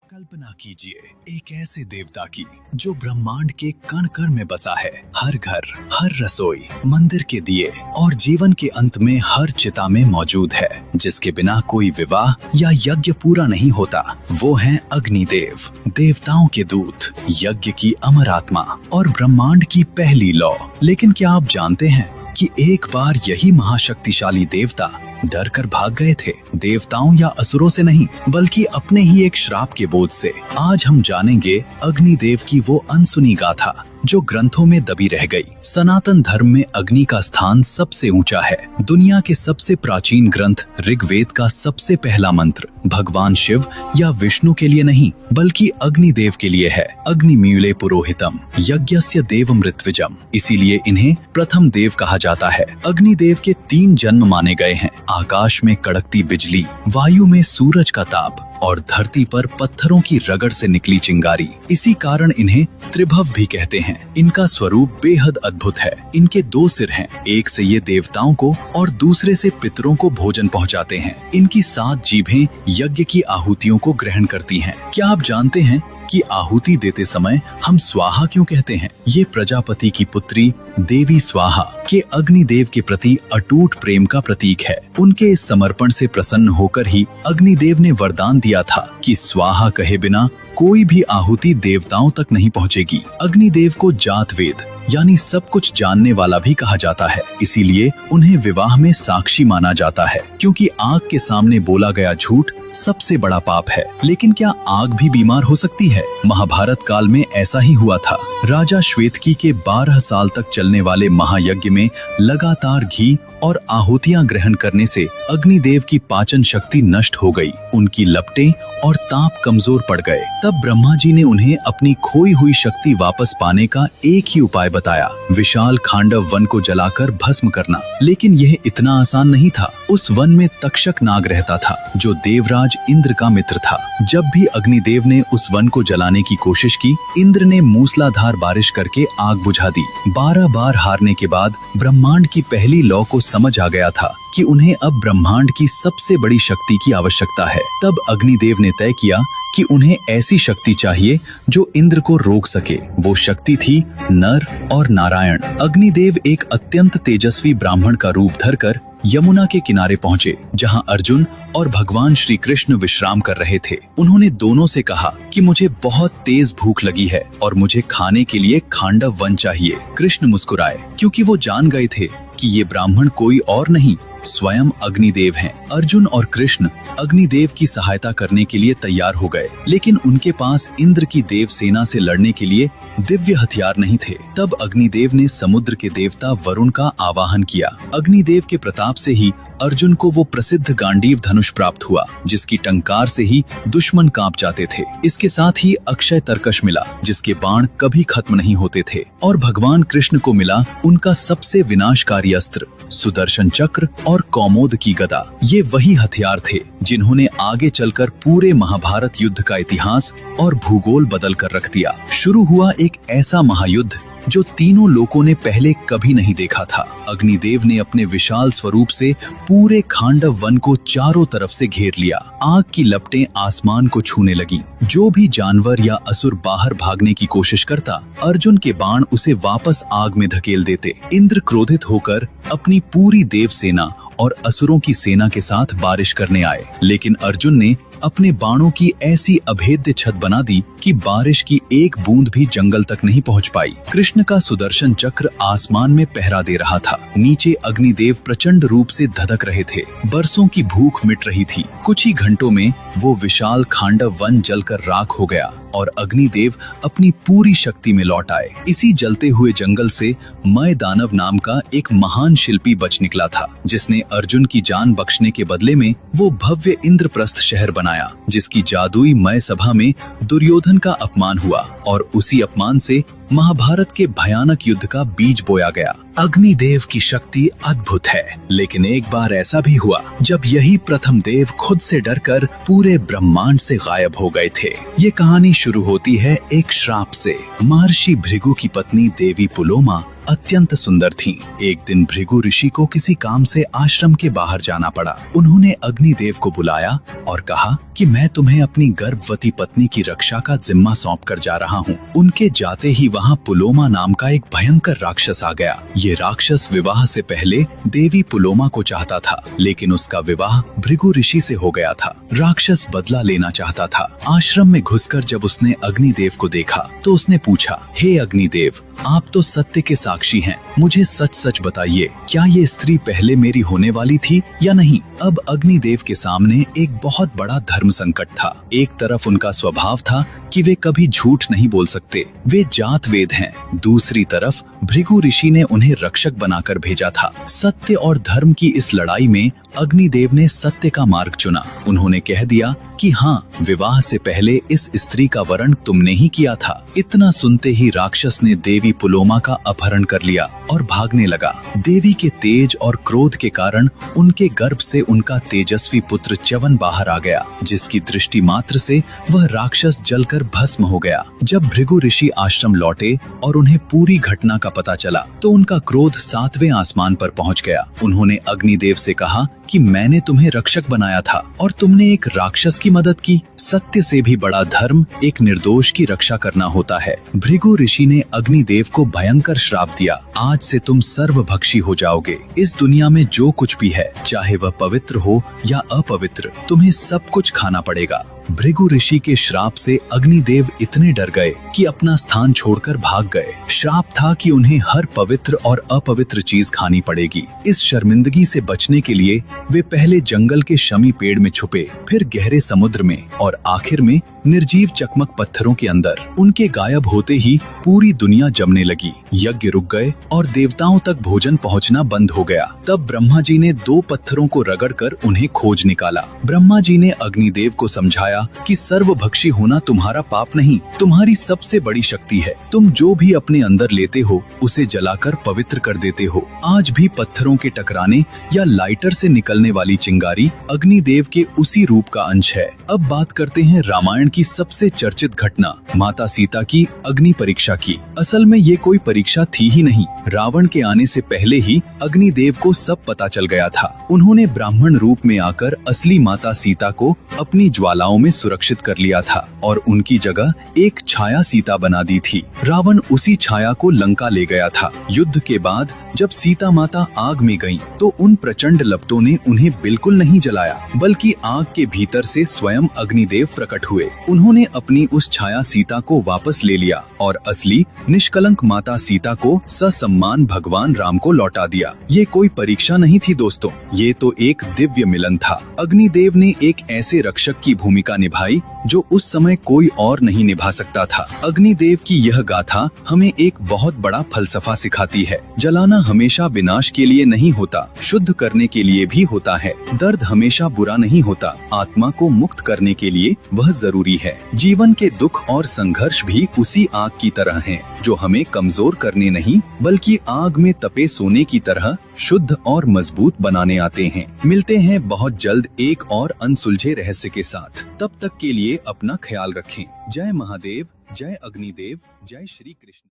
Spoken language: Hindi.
कल्पना कीजिए एक ऐसे देवता की जो ब्रह्मांड के कण कण में बसा है। हर घर, हर रसोई, मंदिर के दिए और जीवन के अंत में हर चिता में मौजूद है, जिसके बिना कोई विवाह या यज्ञ पूरा नहीं होता। वो हैं अग्निदेव, देवताओं के दूत, यज्ञ की अमर आत्मा और ब्रह्मांड की पहली लौ। लेकिन क्या आप जानते हैं कि एक बार यही महाशक्तिशाली देवता डर कर भाग गए थे, देवताओं या असुरों से नहीं, बल्कि अपने ही एक श्राप के बोझ से। आज हम जानेंगे अग्निदेव की वो अनसुनी गाथा जो ग्रंथों में दबी रह गई। सनातन धर्म में अग्नि का स्थान सबसे ऊंचा है। दुनिया के सबसे प्राचीन ग्रंथ ऋग्वेद का सबसे पहला मंत्र भगवान शिव या विष्णु के लिए नहीं, बल्कि अग्निदेव के लिए है। अग्निमीले पुरोहितम यज्ञस्य देवमृत्विजम, इसीलिए इन्हें प्रथम देव कहा जाता है। अग्निदेव के 3 जन्म माने गए हैं: आकाश में कड़कती बिजली, वायु में सूरज का ताप और धरती पर पत्थरों की रगड़ से निकली चिंगारी। इसी कारण इन्हें त्रिभव भी कहते हैं। इनका स्वरूप बेहद अद्भुत है। इनके 2 सिर हैं, एक से ये देवताओं को और दूसरे से पितरों को भोजन पहुंचाते हैं। इनकी 7 जीभें यज्ञ की आहुतियों को ग्रहण करती हैं। क्या आप जानते हैं कि आहुति देते समय हम स्वाहा क्यों कहते हैं? ये प्रजापति की पुत्री देवी स्वाहा के अग्निदेव के प्रति अटूट प्रेम का प्रतीक है। उनके इस समर्पण से प्रसन्न होकर ही अग्निदेव ने वरदान दिया था कि स्वाहा कहे बिना कोई भी आहुति देवताओं तक नहीं पहुंचेगी। अग्निदेव को जात वेद यानी सब कुछ जानने वाला भी कहा जाता है। इसीलिए उन्हें विवाह में साक्षी माना जाता है, क्योंकि आग के सामने बोला गया झूठ सबसे बड़ा पाप है। लेकिन क्या आग भी बीमार हो सकती है? महाभारत काल में ऐसा ही हुआ था। राजा श्वेतकी के 12 साल तक चलने वाले महायज्ञ में लगातार घी और आहुतियां ग्रहण करने से अग्निदेव की पाचन शक्ति नष्ट हो गई। उनकी लपटें और ताप कमजोर पड़ गए। तब ब्रह्मा जी ने उन्हें अपनी खोई हुई शक्ति वापस पाने का एक ही उपाय बताया: विशाल खांडव वन को जलाकर भस्म करना। लेकिन यह इतना आसान नहीं था। उस वन में तक्षक नाग रहता था, जो देवराज इंद्र का मित्र था। जब भी अग्निदेव ने उस वन को जलाने की कोशिश की, इंद्र ने मूसलाधार बारिश करके आग बुझा दी। 12 बार हारने के बाद ब्रह्मांड की पहली लौ को समझ आ गया था कि उन्हें अब ब्रह्मांड की सबसे बड़ी शक्ति की आवश्यकता है। तब अग्निदेव ने तय किया कि उन्हें ऐसी शक्ति चाहिए जो इंद्र को रोक सके। वो शक्ति थी नर और नारायण। अग्निदेव एक अत्यंत तेजस्वी ब्राह्मण का रूप धरकर यमुना के किनारे पहुंचे, जहां अर्जुन और भगवान श्री कृष्ण विश्राम कर रहे थे। उन्होंने दोनों से कहा कि मुझे बहुत तेज भूख लगी है और मुझे खाने के लिए खांडव वन चाहिए। कृष्ण मुस्कुराए, क्योंकि वो जान गए थे कि ये ब्राह्मण कोई और नहीं, स्वयं अग्निदेव हैं। अर्जुन और कृष्ण अग्निदेव की सहायता करने के लिए तैयार हो गए, लेकिन उनके पास इंद्र की देव सेना से लड़ने के लिए दिव्य हथियार नहीं थे। तब अग्निदेव ने समुद्र के देवता वरुण का आवाहन किया। अग्निदेव के प्रताप से ही अर्जुन को वो प्रसिद्ध गांडीव धनुष प्राप्त हुआ, जिसकी टंकार से ही दुश्मन कांप जाते थे। इसके साथ ही अक्षय तरकश मिला, जिसके बाण कभी खत्म नहीं होते थे। और भगवान कृष्ण को मिला उनका सबसे विनाशकारी अस्त्र सुदर्शन चक्र और कौमोद की गदा। ये वही हथियार थे जिन्होंने आगे चलकर पूरे महाभारत युद्ध का इतिहास और भूगोल बदल कर रख दिया। शुरू हुआ एक ऐसा महायुद्ध जो तीनों लोगों ने पहले कभी नहीं देखा था। अग्निदेव ने अपने विशाल स्वरूप से पूरे खांडव वन को चारों तरफ से घेर लिया। आग की लपटें आसमान को छूने लगीं। जो भी जानवर या असुर बाहर भागने की कोशिश करता, अर्जुन के बाण उसे वापस आग में धकेल देते। इंद्र क्रोधित होकर अपनी पूरी देव सेना और असुरों की सेना के साथ बारिश करने आए, लेकिन अर्जुन ने अपने बाणों की ऐसी अभेद्य छत बना दी कि बारिश की एक बूंद भी जंगल तक नहीं पहुंच पाई। कृष्ण का सुदर्शन चक्र आसमान में पहरा दे रहा था। नीचे अग्निदेव प्रचंड रूप से धधक रहे थे। बरसों की भूख मिट रही थी। कुछ ही घंटों में वो विशाल खांडव वन जलकर राख हो गया और अग्निदेव अपनी पूरी शक्ति में लौट आए। इसी जलते हुए जंगल से मय दानव नाम का एक महान शिल्पी बच निकला था, जिसने अर्जुन की जान बख्शने के बदले में वो भव्य इंद्रप्रस्थ शहर बनाया, जिसकी जादुई मय सभा में दुर्योधन का अपमान हुआ और उसी अपमान से महाभारत के भयानक युद्ध का बीज बोया गया। अग्निदेव की शक्ति अद्भुत है, लेकिन एक बार ऐसा भी हुआ जब यही प्रथम देव खुद से डरकर पूरे ब्रह्मांड से गायब हो गए थे। ये कहानी शुरू होती है एक श्राप से। महर्षि भृगु की पत्नी देवी पुलोमा अत्यंत सुंदर थीं। एक दिन भृगु ऋषि को किसी काम से आश्रम के बाहर जाना पड़ा। उन्होंने अग्निदेव को बुलाया और कहा कि मैं तुम्हें अपनी गर्भवती पत्नी की रक्षा का जिम्मा सौंप कर जा रहा हूँ। उनके जाते ही वहाँ पुलोमा नाम का एक भयंकर राक्षस आ गया। ये राक्षस विवाह से पहले देवी पुलोमा को चाहता था, लेकिन उसका विवाह भृगु ऋषि से हो गया था। राक्षस बदला लेना चाहता था। आश्रम में घुसकर जब उसने अग्निदेव को देखा तो उसने पूछा, हे अग्निदेव, आप तो सत्य के साक्षी हैं, मुझे सच सच बताइए, क्या ये स्त्री पहले मेरी होने वाली थी या नहीं? अब अग्निदेव के सामने एक बहुत बड़ा धर्म संकट था। एक तरफ उनका स्वभाव था कि वे कभी झूठ नहीं बोल सकते, वे जात वेद हैं। दूसरी तरफ भृगु ऋषि ने उन्हें रक्षक बनाकर भेजा था। सत्य और धर्म की इस लड़ाई में अग्निदेव ने सत्य का मार्ग चुना। उन्होंने कह दिया कि हाँ, विवाह से पहले इस स्त्री का वरण तुमने ही किया था। इतना सुनते ही राक्षस ने देवी पुलोमा का अपहरण कर लिया और भागने लगा। देवी के तेज और क्रोध के कारण उनके गर्भ से उनका तेजस्वी पुत्र च्यवन बाहर आ गया, जिसकी दृष्टि मात्र से वह राक्षस जलकर भस्म हो गया। जब भृगु ऋषि आश्रम लौटे और उन्हें पूरी घटना का पता चला तो उनका क्रोध 7वें आसमान पर पहुंच गया। उन्होंने अग्निदेव से कहा कि मैंने तुम्हें रक्षक बनाया था और तुमने एक राक्षस की मदद की। सत्य से भी बड़ा धर्म एक निर्दोष की रक्षा करना होता है। भृगु ऋषि ने अग्निदेव को भयंकर श्राप दिया, आज से तुम सर्वभक्षी हो जाओगे। इस दुनिया में जो कुछ भी है, चाहे वह पवित्र हो या अपवित्र, तुम्हें सब कुछ खाना पड़ेगा। भृगु ऋषि के श्राप से अग्निदेव इतने डर गए कि अपना स्थान छोड़कर भाग गए। श्राप था कि उन्हें हर पवित्र और अपवित्र चीज खानी पड़ेगी। इस शर्मिंदगी से बचने के लिए वे पहले जंगल के शमी पेड़ में छुपे, फिर गहरे समुद्र में और आखिर में निर्जीव चकमक पत्थरों के अंदर। उनके गायब होते ही पूरी दुनिया जमने लगी। यज्ञ रुक गए और देवताओं तक भोजन पहुंचना बंद हो गया। तब ब्रह्मा जी ने 2 पत्थरों को रगड़कर उन्हें खोज निकाला। ब्रह्मा जी ने अग्निदेव को समझाया कि सर्वभक्षी होना तुम्हारा पाप नहीं, तुम्हारी सबसे बड़ी शक्ति है। तुम जो भी अपने अंदर लेते हो उसे जलाकर पवित्र कर देते हो। आज भी पत्थरों के टकराने या लाइटर से निकलने वाली चिंगारी अग्निदेव के उसी रूप का अंश है। अब बात करते हैं रामायण की सबसे चर्चित घटना, माता सीता की अग्नि परीक्षा की। असल में ये कोई परीक्षा थी ही नहीं। रावण के आने से पहले ही अग्निदेव को सब पता चल गया था। उन्होंने ब्राह्मण रूप में आकर असली माता सीता को अपनी ज्वालाओं में सुरक्षित कर लिया था और उनकी जगह एक छाया सीता बना दी थी। रावण उसी छाया को लंका ले गया था। युद्ध के बाद जब सीता माता आग में गईं, तो उन प्रचंड लपटों ने उन्हें बिल्कुल नहीं जलाया, बल्कि आग के भीतर से स्वयं अग्निदेव प्रकट हुए। उन्होंने अपनी उस छाया सीता को वापस ले लिया और असली निष्कलंक माता सीता को ससम्मान भगवान राम को लौटा दिया। ये कोई परीक्षा नहीं थी दोस्तों, ये तो एक दिव्य मिलन था। अग्निदेव ने एक ऐसे रक्षक की भूमिका निभाई जो उस समय कोई और नहीं निभा सकता था। अग्निदेव की यह गाथा हमें एक बहुत बड़ा फलसफा सिखाती है। जलाना हमेशा विनाश के लिए नहीं होता, शुद्ध करने के लिए भी होता है। दर्द हमेशा बुरा नहीं होता, आत्मा को मुक्त करने के लिए वह जरूरी है। जीवन के दुख और संघर्ष भी उसी आग की तरह हैं, जो हमें कमजोर करने नहीं बल्कि आग में तपे सोने की तरह शुद्ध और मजबूत बनाने आते हैं। मिलते हैं बहुत जल्द एक और अनसुलझे रहस्य के साथ। तब तक के लिए अपना ख्याल रखें। जय महादेव, जय अग्निदेव, जय श्री कृष्ण।